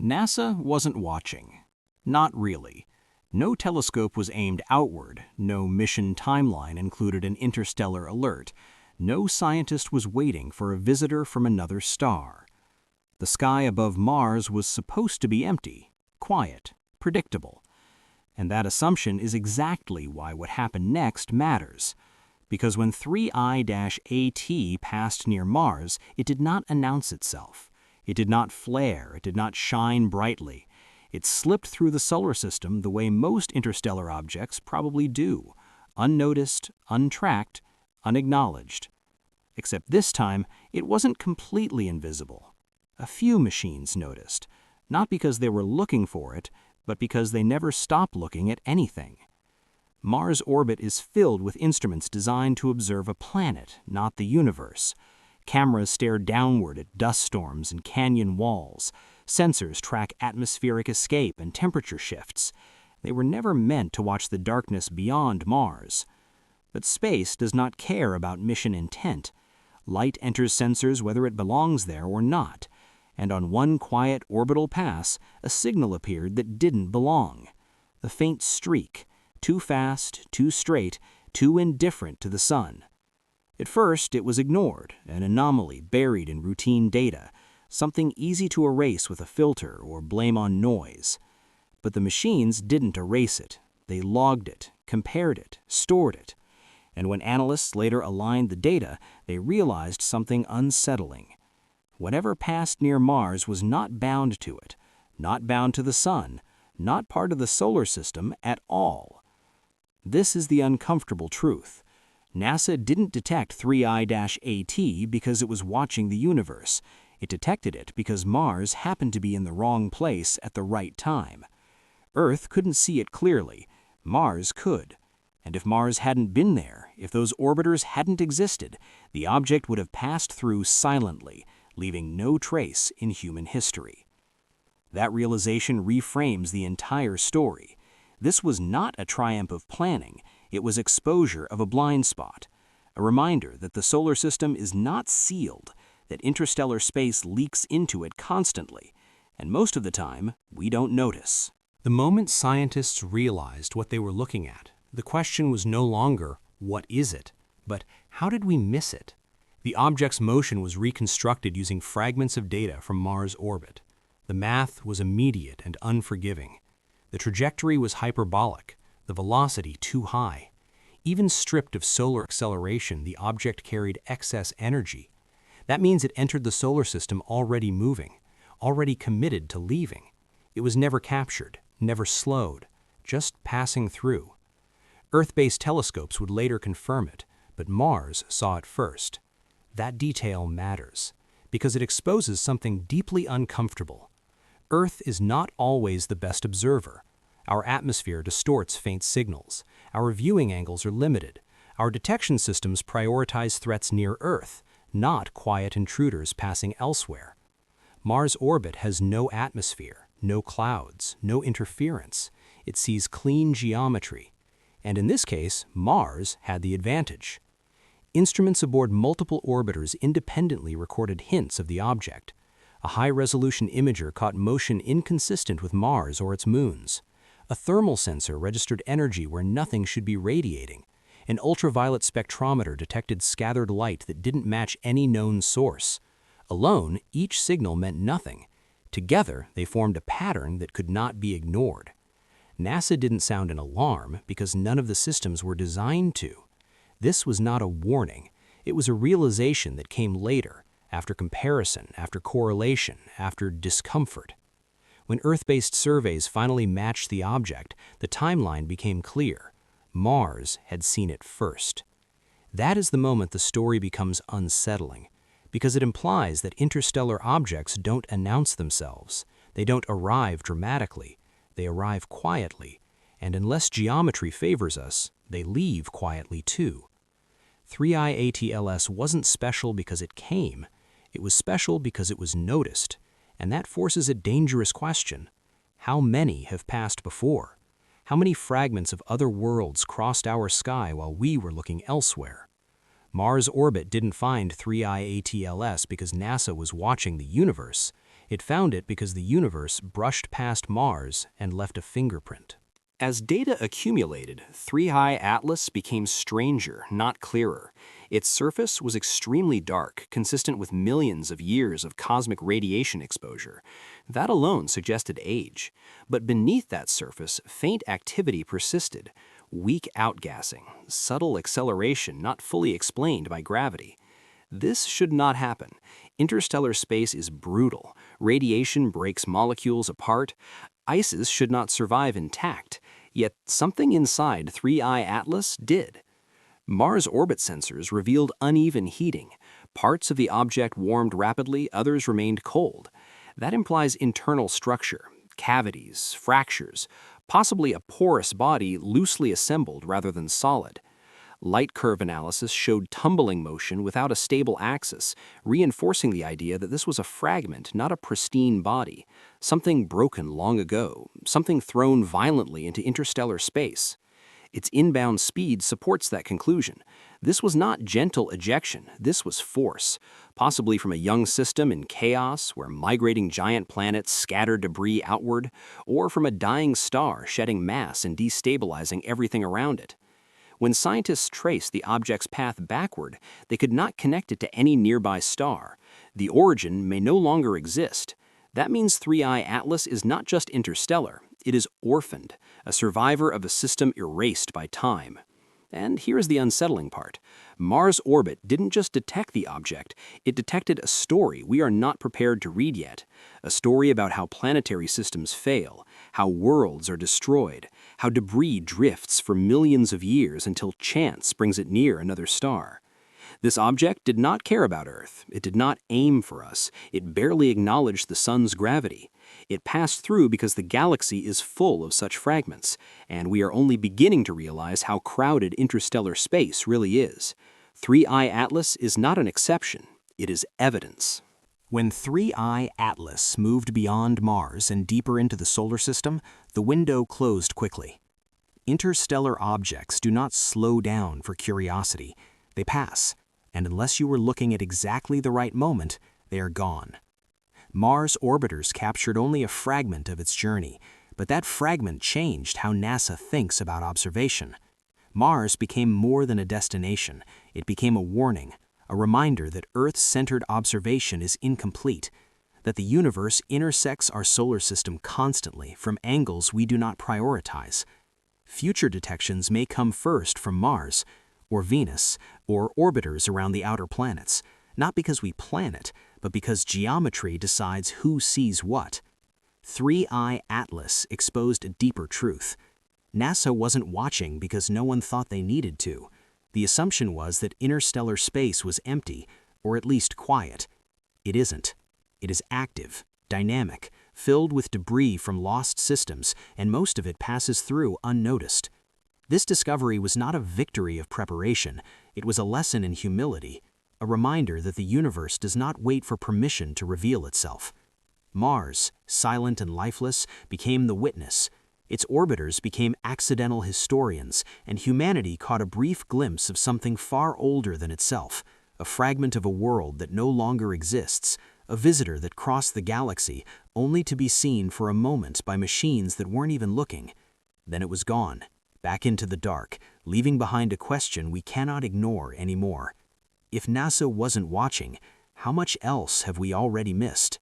NASA wasn't watching. Not really. No telescope was aimed outward, no mission timeline included an interstellar alert, no scientist was waiting for a visitor from another star. The sky above Mars was supposed to be empty, quiet, predictable. And that assumption is exactly why what happened next matters. Because when 3I-AT passed near Mars, it did not announce itself. It did not flare, it did not shine brightly. It slipped through the solar system the way most interstellar objects probably do, unnoticed, untracked, unacknowledged. Except this time, it wasn't completely invisible. A few machines noticed, not because they were looking for it, but because they never stopped looking at anything. Mars' orbit is filled with instruments designed to observe a planet, not the universe. Cameras stare downward at dust storms and canyon walls. Sensors track atmospheric escape and temperature shifts. They were never meant to watch the darkness beyond Mars. But space does not care about mission intent. Light enters sensors whether it belongs there or not. And on one quiet orbital pass, a signal appeared that didn't belong. The faint streak, too fast, too straight, too indifferent to the sun. At first, it was ignored, an anomaly buried in routine data, something easy to erase with a filter or blame on noise. But the machines didn't erase it. They logged it, compared it, stored it. And when analysts later aligned the data, they realized something unsettling. Whatever passed near Mars was not bound to it, not bound to the sun, not part of the solar system at all. This is the uncomfortable truth. NASA didn't detect 3I-AT because it was watching the universe. It detected it because Mars happened to be in the wrong place at the right time. Earth couldn't see it clearly. Mars could. And if Mars hadn't been there, if those orbiters hadn't existed, the object would have passed through silently, leaving no trace in human history. That realization reframes the entire story. This was not a triumph of planning. It was exposure of a blind spot, a reminder that the solar system is not sealed, that interstellar space leaks into it constantly, and most of the time, we don't notice. The moment scientists realized what they were looking at, the question was no longer, what is it? But how did we miss it? The object's motion was reconstructed using fragments of data from Mars' orbit. The math was immediate and unforgiving. The trajectory was hyperbolic, the velocity too high. Even stripped of solar acceleration, the object carried excess energy. That means it entered the solar system already moving, already committed to leaving. It was never captured, never slowed, just passing through. Earth-based telescopes would later confirm it, but Mars saw it first. That detail matters, because it exposes something deeply uncomfortable. Earth is not always the best observer. Our atmosphere distorts faint signals. Our viewing angles are limited. Our detection systems prioritize threats near Earth, not quiet intruders passing elsewhere. Mars' orbit has no atmosphere, no clouds, no interference. It sees clean geometry. And in this case, Mars had the advantage. Instruments aboard multiple orbiters independently recorded hints of the object. A high-resolution imager caught motion inconsistent with Mars or its moons. A thermal sensor registered energy where nothing should be radiating. An ultraviolet spectrometer detected scattered light that didn't match any known source. Alone, each signal meant nothing. Together, they formed a pattern that could not be ignored. NASA didn't sound an alarm because none of the systems were designed to. This was not a warning. It was a realization that came later, after comparison, after correlation, after discomfort. When Earth-based surveys finally matched the object, the timeline became clear. Mars had seen it first. That is the moment the story becomes unsettling, because it implies that interstellar objects don't announce themselves. They don't arrive dramatically. They arrive quietly, and unless geometry favors us, they leave quietly too. 3I-ATLS wasn't special because it came. It was special because it was noticed, and that forces a dangerous question. How many have passed before? How many fragments of other worlds crossed our sky while we were looking elsewhere? Mars' orbit didn't find 3I-ATLS because NASA was watching the universe. It found it because the universe brushed past Mars and left a fingerprint. As data accumulated, 3i Atlas became stranger, not clearer. Its surface was extremely dark, consistent with millions of years of cosmic radiation exposure. That alone suggested age. But beneath that surface, faint activity persisted. Weak outgassing, subtle acceleration not fully explained by gravity. This should not happen. Interstellar space is brutal. Radiation breaks molecules apart. Ices should not survive intact. Yet something inside 3i Atlas did. Mars orbit sensors revealed uneven heating. Parts of the object warmed rapidly, others remained cold. That implies internal structure, cavities, fractures, possibly a porous body loosely assembled rather than solid. Light curve analysis showed tumbling motion without a stable axis, reinforcing the idea that this was a fragment, not a pristine body, something broken long ago, something thrown violently into interstellar space. Its inbound speed supports that conclusion. This was not gentle ejection, this was force, possibly from a young system in chaos where migrating giant planets scattered debris outward, or from a dying star shedding mass and destabilizing everything around it. When scientists traced the object's path backward, they could not connect it to any nearby star. The origin may no longer exist. That means 3i Atlas is not just interstellar, it is orphaned, a survivor of a system erased by time. And here's the unsettling part. Mars' orbit didn't just detect the object, it detected a story we are not prepared to read yet. A story about how planetary systems fail, how worlds are destroyed, how debris drifts for millions of years until chance brings it near another star. This object did not care about Earth. It did not aim for us. It barely acknowledged the sun's gravity. It passed through because the galaxy is full of such fragments, and we are only beginning to realize how crowded interstellar space really is. 3i Atlas is not an exception. It is evidence. When 3i Atlas moved beyond Mars and deeper into the solar system, the window closed quickly. Interstellar objects do not slow down for curiosity. They pass, and unless you were looking at exactly the right moment, they are gone. Mars orbiters captured only a fragment of its journey, but that fragment changed how NASA thinks about observation. Mars became more than a destination. It became a warning, a reminder that Earth-centered observation is incomplete, that the universe intersects our solar system constantly from angles we do not prioritize. Future detections may come first from Mars, or Venus, or orbiters around the outer planets, not because we plan it, but because geometry decides who sees what. 3i Atlas exposed a deeper truth. NASA wasn't watching because no one thought they needed to. The assumption was that interstellar space was empty, or at least quiet. It isn't. It is active, dynamic, filled with debris from lost systems, and most of it passes through unnoticed. This discovery was not a victory of preparation, it was a lesson in humility, a reminder that the universe does not wait for permission to reveal itself. Mars, silent and lifeless, became the witness. Its orbiters became accidental historians, and humanity caught a brief glimpse of something far older than itself, a fragment of a world that no longer exists, a visitor that crossed the galaxy only to be seen for a moment by machines that weren't even looking. Then it was gone, back into the dark, leaving behind a question we cannot ignore anymore. If NASA wasn't watching, how much else have we already missed?